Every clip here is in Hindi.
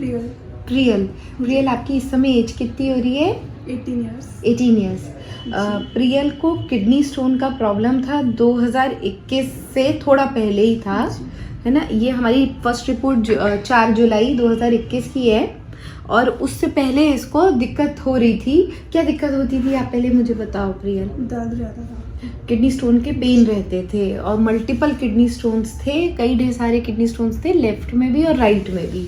प्रियल। प्रियल, प्रियल आपकी इस समय एज कितनी हो रही है? 18 ईयर्स। 18 ईयर्स। प्रियल को किडनी स्टोन का प्रॉब्लम था 2021 से थोड़ा पहले ही था, है ना। ये हमारी फर्स्ट रिपोर्ट 4 जुलाई 2021 की है, और उससे पहले इसको दिक्कत हो रही थी। क्या दिक्कत होती थी आप पहले मुझे बताओ प्रियल? दर्द रहता था, किडनी स्टोन के पेन रहते थे, और मल्टीपल किडनी स्टोन्स थे, कई ढेर सारे किडनी स्टोन्स थे, लेफ्ट में भी और राइट में भी,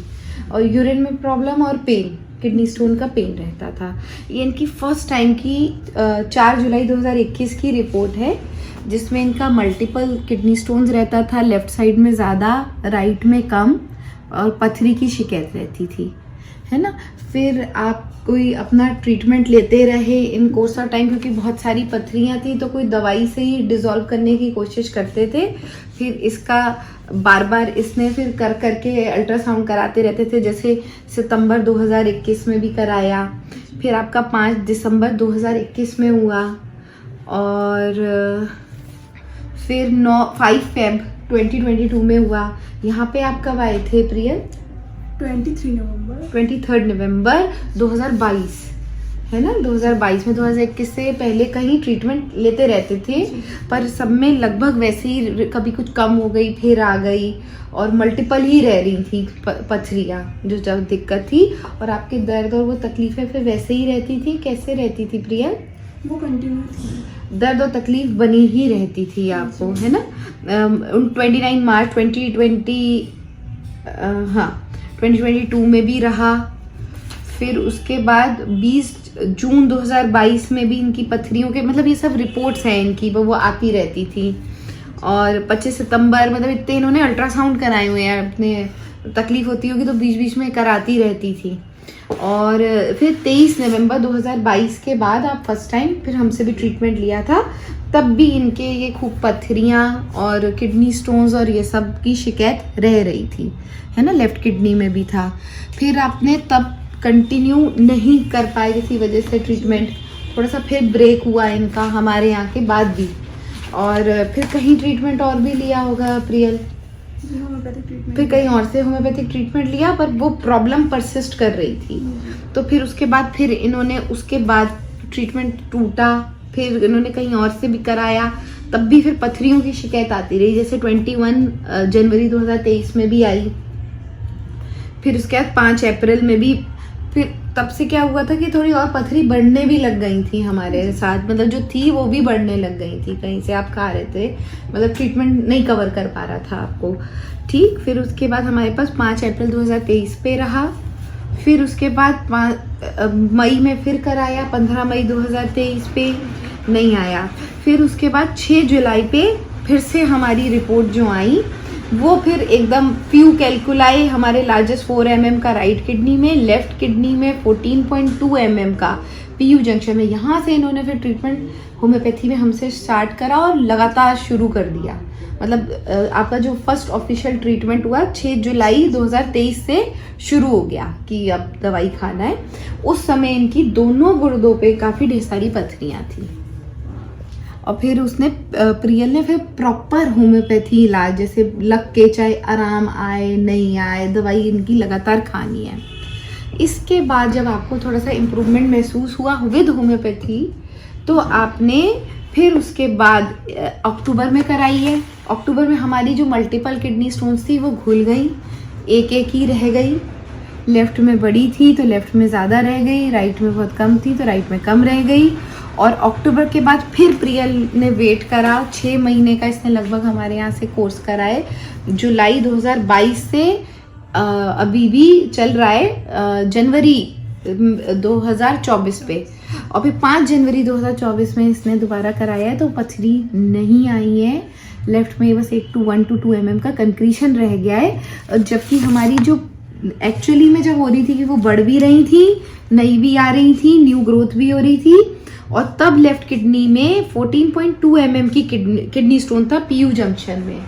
और यूरिन में प्रॉब्लम और पेन, किडनी स्टोन का पेन रहता था। ये इनकी फर्स्ट टाइम की 4 जुलाई 2021 की रिपोर्ट है, जिसमें इनका मल्टीपल किडनी स्टोन्स रहता था, लेफ्ट साइड में ज़्यादा, राइट में कम, और पथरी की शिकायत रहती थी, है ना। फिर आप कोई अपना ट्रीटमेंट लेते रहे इन कोर्स ऑफ टाइम, क्योंकि बहुत सारी पथरियाँ थी, तो कोई दवाई से ही डिसॉल्व करने की कोशिश करते थे। फिर इसका बार बार इसने फिर कर करके अल्ट्रासाउंड कराते रहते थे, जैसे सितंबर 2021 में भी कराया, फिर आपका 5 दिसंबर 2021 में हुआ, और फिर 5 फेब 2022 में हुआ। यहाँ पे आप कब आए थे प्रियल? 23 नवंबर 2022, है ना। 2022 में, 2021 से पहले कहीं ट्रीटमेंट लेते रहते थे, पर सब में लगभग वैसे ही, कभी कुछ कम हो गई फिर आ गई, और मल्टीपल ही रह रही थी पथरियाँ जो जब दिक्कत थी। और आपके दर्द और वो तकलीफें फिर वैसे ही रहती थी? कैसे रहती थी प्रियल? वो कंटिन्यू थी, दर्द और तकलीफ बनी ही रहती थी आपको, है ना। 29 मार्च 2020 2022 में भी रहा। फिर उसके बाद 20 जून 2022 में भी इनकी पथरियों के, मतलब ये सब रिपोर्ट्स हैं इनकी, वो आती रहती थी। और 25 सितंबर, मतलब इतने इन्होंने अल्ट्रासाउंड कराए हुए हैं, अपने तकलीफ होती होगी तो बीच बीच में कराती रहती थी। और फिर 23 नवंबर 2022 के बाद आप फर्स्ट टाइम फिर हमसे भी ट्रीटमेंट लिया था, तब भी इनके ये खूब पथरियाँ और किडनी स्टोन्स और ये सब की शिकायत रह रही थी, है ना। लेफ्ट किडनी में भी था। फिर आपने तब कंटिन्यू नहीं कर पाए किसी वजह से ट्रीटमेंट, थोड़ा सा फिर ब्रेक हुआ इनका हमारे यहाँ के बाद भी। और फिर कहीं ट्रीटमेंट और भी लिया होगा प्रियल? फिर कहीं और से होम्योपैथिक ट्रीटमेंट लिया, पर वो प्रॉब्लम परसिस्ट कर रही थी। तो फिर उसके बाद फिर इन्होंने, उसके बाद ट्रीटमेंट टूटा, फिर इन्होंने कहीं और से भी कराया, तब भी फिर पथरियों की शिकायत आती रही, जैसे 21 जनवरी 2023 में भी आई। फिर उसके बाद 5 अप्रैल में भी। फिर तब से क्या हुआ था कि थोड़ी और पथरी बढ़ने भी लग गई थी हमारे साथ, मतलब जो थी वो भी बढ़ने लग गई थी, कहीं से आप खा रहे थे, मतलब ट्रीटमेंट नहीं कवर कर पा रहा था आपको, ठीक। फिर उसके बाद हमारे पास 5 अप्रैल 2023 पे रहा। फिर उसके बाद मई में फिर कराया, 15 मई 2023 पे नहीं आया। फिर उसके बाद 6 जुलाई पे फिर से हमारी रिपोर्ट जो आई, वो फिर एकदम फ्यू कैलकुलाई, हमारे लार्जेस्ट 4 mm का राइट किडनी में, लेफ्ट किडनी में 14.2 mm का पीयू जंक्शन में। यहाँ से इन्होंने फिर ट्रीटमेंट होम्योपैथी में हमसे स्टार्ट करा और लगातार शुरू कर दिया। मतलब आपका जो फर्स्ट ऑफिशियल ट्रीटमेंट हुआ 6 जुलाई 2023 से शुरू हो गया कि अब दवाई खाना है। उस समय इनकी दोनों गुर्दों पे काफ़ी ढेर सारी पथरियाँ थी, और फिर उसने, प्रियल ने फिर प्रॉपर होम्योपैथी इलाज, जैसे लग के चाहे आराम आए नहीं आए, दवाई इनकी लगातार खानी है। इसके बाद जब आपको थोड़ा सा इम्प्रूवमेंट महसूस हुआ विद होम्योपैथी, तो आपने फिर उसके बाद अक्टूबर में कराई है। अक्टूबर में हमारी जो मल्टीपल किडनी स्टोन्स थी वो घुल गई, एक एक ही रह गई। लेफ्ट में बड़ी थी तो लेफ्ट में ज़्यादा रह गई, राइट में बहुत कम थी तो राइट में कम रह गई। और अक्टूबर के बाद फिर प्रियल ने वेट करा, 6 महीने का इसने लगभग हमारे यहाँ से कोर्स कराए। जुलाई 2022 से अभी भी चल रहा है, जनवरी 2024 पे, और फिर 5 जनवरी 2024 में इसने दोबारा कराया है, तो पथरी नहीं आई है। लेफ्ट में बस 1 to 2 mm का कंक्रीशन रह गया है, जबकि हमारी जो एक्चुअली में जब हो रही थी कि वो बढ़ भी रही थी, नई भी आ रही थी, न्यू ग्रोथ भी हो रही थी। और तब लेफ्ट किडनी में 14.2 mm की किडनी स्टोन था पीयू जंक्शन में,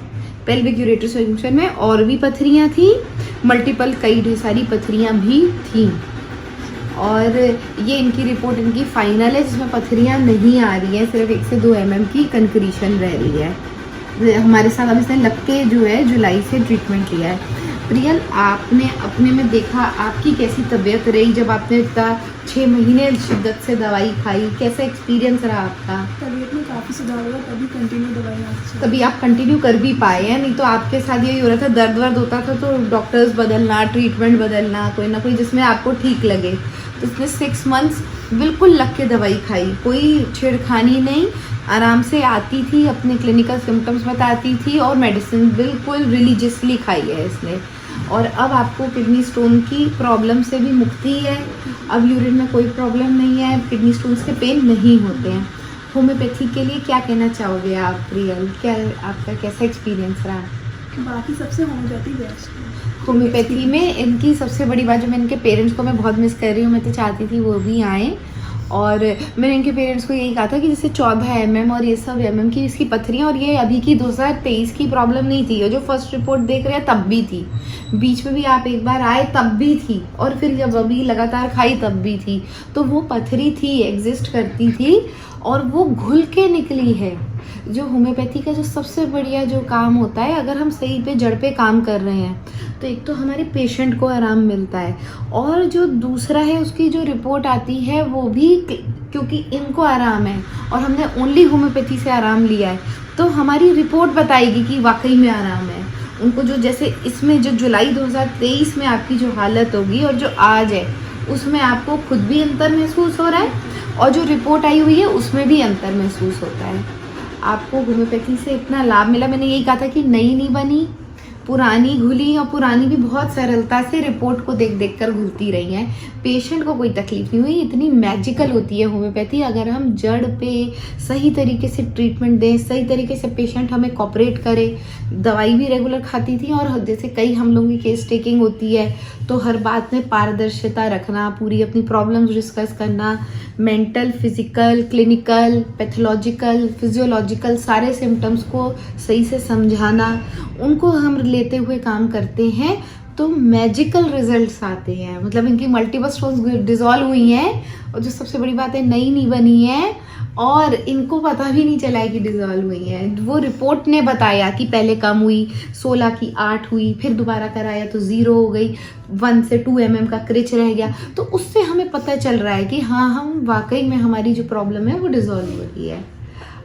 पेल्विक यूरेटर जंक्शन में, और भी पथरियाँ थी, मल्टीपल कई ढेर सारी पथरियाँ भी थी। और ये इनकी रिपोर्ट इनकी फाइनल है, जिसमें पथरियाँ नहीं आ रही हैं, सिर्फ 1 से 2 mm की कंक्रीशन रह रही है। हमारे साथ अब इसने लग के जो है जुलाई से ट्रीटमेंट लिया है। प्रियल, आपने अपने में देखा आपकी कैसी तबीयत रही जब आपने इतना 6 महीने शिद्दत से दवाई खाई? कैसा एक्सपीरियंस रहा आपका? तबीयत में काफ़ी सुधार हुआ, तभी कंटिन्यू दवाई आपसे। तभी आप कंटिन्यू कर भी पाए हैं, नहीं तो आपके साथ यही हो रहा था, दर्द वर्द होता था तो डॉक्टर्स बदलना, ट्रीटमेंट बदलना, कोई ना कोई जिसमें आपको ठीक लगे। तो इसने 6 मंथ्स बिल्कुल लग के दवाई खाई, कोई छेड़खानी नहीं, आराम से आती थी, अपने क्लिनिकल सिम्टम्स बताती थी और मेडिसिन बिल्कुल रिलीजियसली खाई है इसने। और अब आपको किडनी स्टोन की प्रॉब्लम से भी मुक्ति है, अब यूरिन में कोई प्रॉब्लम नहीं है, किडनी स्टोन्स के पेन नहीं होते हैं। होम्योपैथी के लिए क्या कहना चाहोगे आप प्रियल? क्या आपका कैसा एक्सपीरियंस रहा? बाकी सबसे होम्योपैथी बेस्ट है। होम्योपैथी में इनकी सबसे बड़ी बात, जो मैं इनके पेरेंट्स को मैं बहुत मिस कर रही हूँ, मैं तो चाहती थी वो भी आएँ। और मैंने इनके पेरेंट्स को यही कहा था कि जैसे 14 mm और ये सब mm की इसकी पत्थरियाँ, और ये अभी की 2023 की प्रॉब्लम नहीं थी, ये जो फर्स्ट रिपोर्ट देख रहे हैं तब भी थी, बीच में भी आप एक बार आए तब भी थी, और फिर जब अभी लगातार खाई तब भी थी। तो वो पत्थरी थी, एग्जिस्ट करती थी और वो घुल के निकली है। जो होम्योपैथी का जो सबसे बढ़िया जो काम होता है, अगर हम सही पे जड़ पे काम कर रहे हैं तो एक तो हमारे पेशेंट को आराम मिलता है, और जो दूसरा है उसकी जो रिपोर्ट आती है वो भी, क्योंकि इनको आराम है और हमने ओनली होम्योपैथी से आराम लिया है, तो हमारी रिपोर्ट बताएगी कि वाकई में आराम है उनको। जो जैसे इसमें जो जुलाई 2023 में आपकी जो हालत होगी और जो आज है, उसमें आपको खुद भी अंतर महसूस हो रहा है, और जो रिपोर्ट आई हुई है उसमें भी अंतर महसूस होता है। आपको होम्योपैथी से इतना लाभ मिला। मैंने यही कहा था कि नई नहीं बनी, पुरानी घुली, और पुरानी भी बहुत सरलता से रिपोर्ट को देख देख कर घुलती रही हैं, पेशेंट को कोई तकलीफ नहीं हुई। इतनी मैजिकल होती है होम्योपैथी, अगर हम जड़ पे सही तरीके से ट्रीटमेंट दें, सही तरीके से पेशेंट हमें कॉपरेट करे। दवाई भी रेगुलर खाती थी, और जैसे कई हम लोगों की केस टेकिंग होती है तो हर बात में पारदर्शिता रखना, पूरी अपनी प्रॉब्लम्स डिस्कस करना, mental, physical, clinical, pathological, physiological सारे सिम्टम्स को सही से समझाना, उनको हम लेते हुए काम करते हैं तो मैजिकल रिजल्ट्स आते हैं। मतलब इनकी मल्टीपल स्टोन्स डिजॉल्व हुई हैं, और जो सबसे बड़ी बात है, नई नहीं बनी है, और इनको पता भी नहीं चला है कि डिजॉल्व हुई है। वो रिपोर्ट ने बताया कि पहले कम हुई, 16 की 8 हुई, फिर दोबारा कराया तो 0 हो गई, 1 से 2 mm का क्रिच रह गया। तो उससे हमें पता चल रहा है कि हाँ, हम वाकई में हमारी जो प्रॉब्लम है वो डिजॉल्व हो रही है।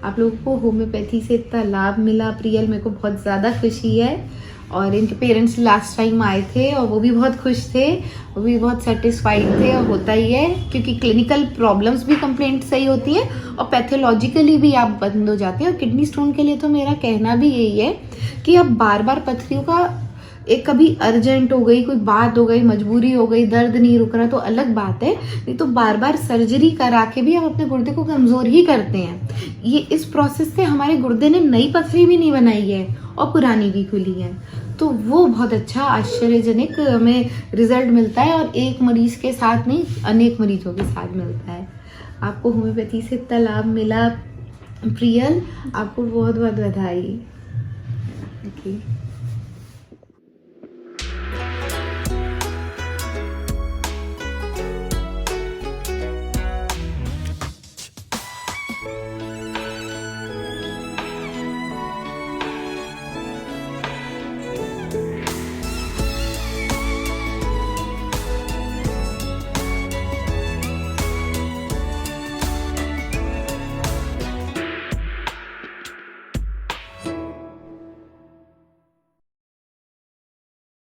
आप लोगों को होम्योपैथी से इतना लाभ मिला प्रियल, मेरे को बहुत ज़्यादा खुशी है। और इनके पेरेंट्स लास्ट टाइम आए थे और वो भी बहुत खुश थे, वो भी बहुत सेटिस्फाइड थे, और होता ही है क्योंकि क्लिनिकल प्रॉब्लम्स भी कंप्लेंट सही होती है और पैथोलॉजिकली भी आप बंद हो जाते हैं। और किडनी स्टोन के लिए तो मेरा कहना भी यही है कि अब बार बार पत्थरियों का, एक कभी अर्जेंट हो गई, कोई बात हो गई, मजबूरी हो गई, दर्द नहीं रुक रहा तो अलग बात है, नहीं तो बार बार सर्जरी करा के भी हम अपने गुर्दे को कमज़ोर ही करते हैं। ये इस प्रोसेस से हमारे गुर्दे ने नई पत्थरी भी नहीं बनाई है और पुरानी भी खुली है, तो वो बहुत अच्छा आश्चर्यजनक हमें रिजल्ट मिलता है, और एक मरीज़ के साथ नहीं, अनेक मरीजों के साथ मिलता है। आपको होम्योपैथी से इतना लाभ मिला प्रियल, आपको बहुत बहुत बधाई। ओके।